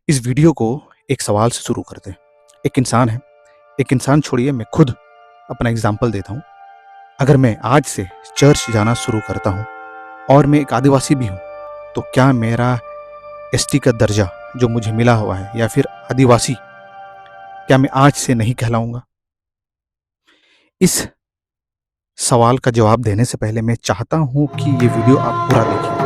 इस वीडियो को एक सवाल से शुरू करते हैं। एक इंसान है, एक इंसान छोड़िए, मैं खुद अपना एग्जाम्पल देता हूँ। अगर मैं आज से चर्च जाना शुरू करता हूँ और मैं एक आदिवासी भी हूँ, तो क्या मेरा एसटी का दर्जा जो मुझे मिला हुआ है या फिर आदिवासी, क्या मैं आज से नहीं कहलाऊंगा? इस सवाल का जवाब देने से पहले मैं चाहता हूँ कि ये वीडियो आप पूरा देखिए।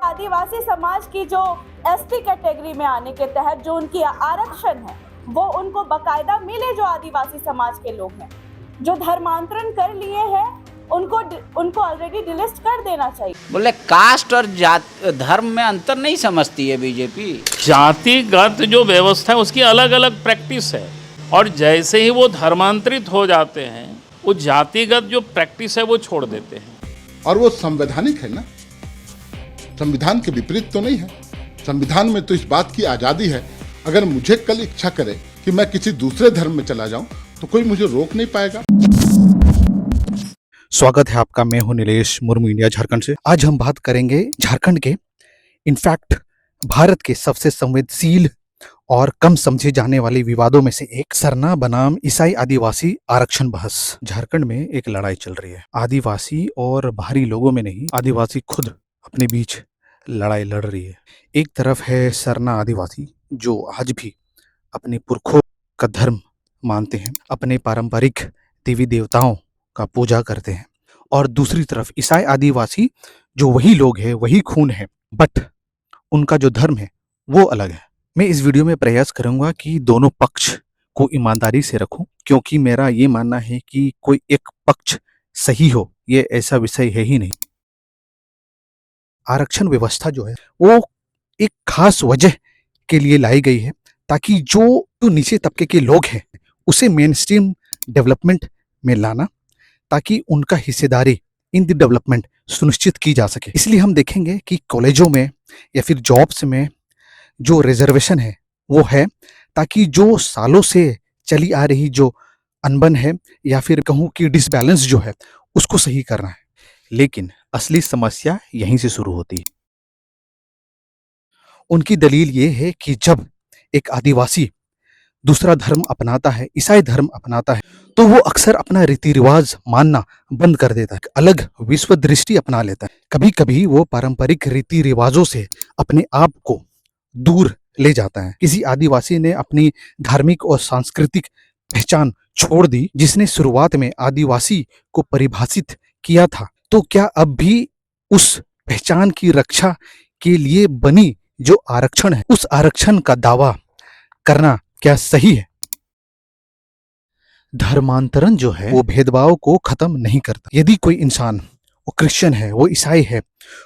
आदिवासी समाज की जो एसटी कैटेगरी में आने के तहत जो उनकी आरक्षण है वो उनको बकायदा मिले। जो आदिवासी समाज के लोग हैं जो धर्मांतरण कर लिए हैं उनको ऑलरेडी डिलिस्ट कर देना चाहिए। बोले कास्ट और धर्म में अंतर नहीं समझती है बीजेपी। जातिगत जो व्यवस्था है उसकी अलग अलग प्रैक्टिस है, और जैसे ही वो धर्मांतरित हो जाते हैं वो जातिगत जो प्रैक्टिस है वो छोड़ देते हैं। और वो संवैधानिक है ना, संविधान के विपरीत तो नहीं है। संविधान में तो इस बात की आज़ादी है, अगर मुझे कल इच्छा करे कि मैं किसी दूसरे धर्म में चला जाऊं तो कोई मुझे रोक नहीं पाएगा। स्वागत है आपका, मैं हूं नीलेश मुर्मू, इंडिया झारखंड से। आज हम बात करेंगे झारखंड के, इनफैक्ट भारत के सबसे संवेदनशील और कम समझे जाने वाले विवादों में से एक, सरना बनाम ईसाई आदिवासी आरक्षण बहस। झारखंड में एक लड़ाई चल रही है, आदिवासी और बाहरी लोगों में नहीं, आदिवासी खुद अपने बीच लड़ाई लड़ रही है। एक तरफ है सरना आदिवासी जो आज भी अपने पुरखों का धर्म मानते हैं, अपने पारंपरिक देवी देवताओं का पूजा करते हैं, और दूसरी तरफ ईसाई आदिवासी जो वही लोग हैं, वही खून है, बट उनका जो धर्म है वो अलग है। मैं इस वीडियो में प्रयास करूंगा कि दोनों पक्ष को ईमानदारी से रखूं, क्योंकि मेरा ये मानना है कि कोई एक पक्ष सही हो, ये ऐसा विषय है ही नहीं। आरक्षण व्यवस्था जो है वो एक खास वजह के लिए लाई गई है, ताकि जो नीचे तबके के लोग हैं उसे मेन स्ट्रीम डेवलपमेंट में लाना, ताकि उनका हिस्सेदारी इन द डेवलपमेंट सुनिश्चित की जा सके। इसलिए हम देखेंगे कि कॉलेजों में या फिर जॉब्स में जो रिजर्वेशन है वो है, ताकि जो सालों से चली आ रही जो अनबन है या फिर कहूँ कि डिसबैलेंस जो है उसको सही करना है। लेकिन असली समस्या यहीं से शुरू होती है। उनकी दलील ये है कि जब एक आदिवासी दूसरा धर्म अपनाता है, ईसाई धर्म अपनाता है, तो वो अक्सर अपना रीति रिवाज मानना बंद कर देता है, अलग विश्व दृष्टि अपना लेता है। कभी कभी वो पारंपरिक रीति रिवाजों से अपने आप को दूर ले जाता है। किसी आदिवासी ने अपनी धार्मिक और सांस्कृतिक पहचान छोड़ दी, जिसने शुरुआत में आदिवासी को परिभाषित किया था, तो क्या अब भी उस पहचान की रक्षा के लिए बनी जो आरक्षण है, उस आरक्षण का दावा करना क्या सही है? धर्मांतरण जो है वो भेदभाव को खत्म नहीं करता। यदि कोई इंसान, वो क्रिश्चियन है, वो ईसाई है,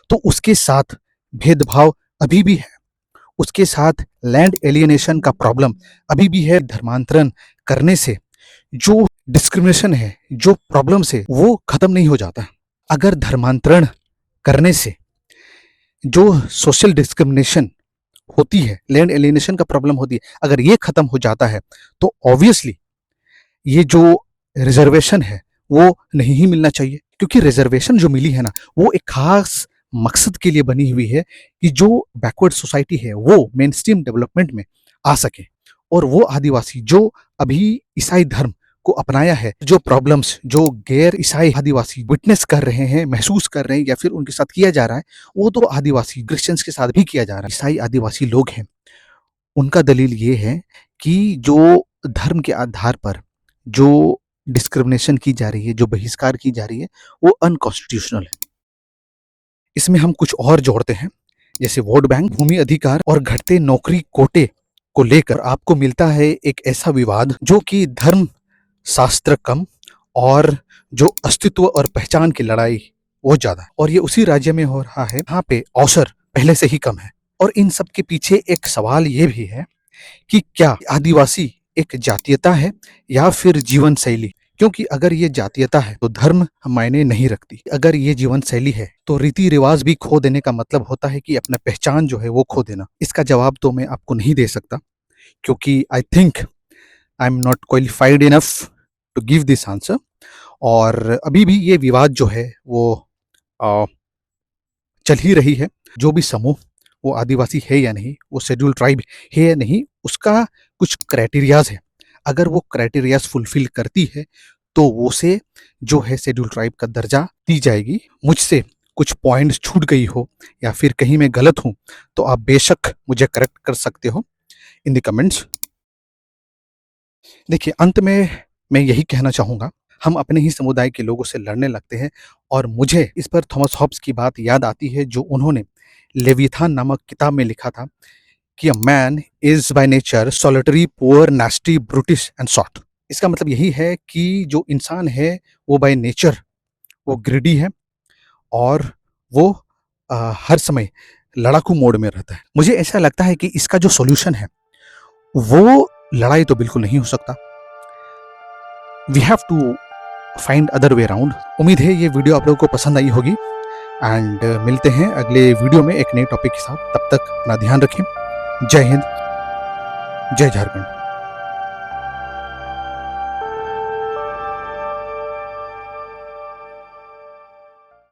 तो उसके साथ भेदभाव अभी भी है, उसके साथ लैंड एलियनेशन का प्रॉब्लम अभी भी है। धर्मांतरण करने से जो डिस्क्रिमिनेशन है, जो प्रॉब्लम है, वो खत्म नहीं हो जाता। अगर धर्मांतरण करने से जो सोशल डिस्क्रिमिनेशन होती है, लैंड एलियनेशन का प्रॉब्लम होती है, अगर ये खत्म हो जाता है तो ऑब्वियसली ये जो रिजर्वेशन है वो नहीं ही मिलना चाहिए। क्योंकि रिजर्वेशन जो मिली है ना, वो एक खास मकसद के लिए बनी हुई है कि जो बैकवर्ड सोसाइटी है वो मेन स्ट्रीम डेवलपमेंट में आ सके, और वो आदिवासी जो अभी ईसाई धर्म को अपनाया है, जो प्रॉब्लम्स जो गैर ईसाई आदिवासी विटनेस कर रहे हैं, महसूस कर रहे हैं, या फिर उनके साथ किया जा रहा है, वो तो आदिवासी क्रिश्चियंस के साथ भी किया जा रहा है। ईसाई आदिवासी लोग हैं, उनका दलील ये है कि जो धर्म के आधार पर जो डिस्क्रिमिनेशन की जा रही है, जो बहिष्कार की जा रही है, वो अनकॉन्स्टिट्यूशनल है। इसमें हम कुछ और जोड़ते हैं, जैसे वोट बैंक, भूमि अधिकार और घटते नौकरी कोटे को लेकर आपको मिलता है एक ऐसा विवाद जो कि धर्म शास्त्र कम और जो अस्तित्व और पहचान की लड़ाई वो ज्यादा है। और ये उसी राज्य में हो रहा है जहाँ पे अवसर पहले से ही कम है। और इन सब के पीछे एक सवाल ये भी है कि क्या आदिवासी एक जातीयता है या फिर जीवन शैली? क्योंकि अगर ये जातीयता है तो धर्म मायने नहीं रखती, अगर ये जीवन शैली है तो रीति रिवाज भी खो देने का मतलब होता है कि अपना पहचान जो है वो खो देना। इसका जवाब तो मैं आपको नहीं दे सकता, क्योंकि I think I am not qualified enough to give this answer. और अभी भी ये विवाद जो है वो अ, चल ही रही है। जो भी समूह वो आदिवासी है या नहीं, वो शेड्यूल ट्राइब है या नहीं, उसका कुछ क्राइटेरियाज है। अगर वो क्राइटेरियाज फुलफिल करती है तो उसे जो है शेड्यूल ट्राइब का दर्जा दी जाएगी। मुझसे कुछ पॉइंट्स छूट गई हो या फिर कहीं मैं गलत हूं तो आप बेशक मुझे करेक्ट कर सकते हो इन द कमेंट्स। देखिए, अंत में मैं यही कहना चाहूँगा, हम अपने ही समुदाय के लोगों से लड़ने लगते हैं और मुझे इस पर थॉमस हॉब्स की बात याद आती है जो उन्होंने लेविथान नामक किताब में लिखा था कि a man is by nature solitary, poor, nasty, brutish and short. इसका मतलब यही है कि जो इंसान है वो बाय नेचर वो ग्रीडी है और वो हर समय लड़ाकू मोड में रहता है। मुझे ऐसा लगता है कि इसका जो सॉल्यूशन है वो लड़ाई तो बिल्कुल नहीं हो सकता। We have to find other way around. उम्मीद है ये वीडियो आप लोगों को पसंद आई होगी एंड मिलते हैं अगले वीडियो में एक नए टॉपिक के साथ। तब तक अपना ध्यान रखें। जय हिंद, जय झारखंड।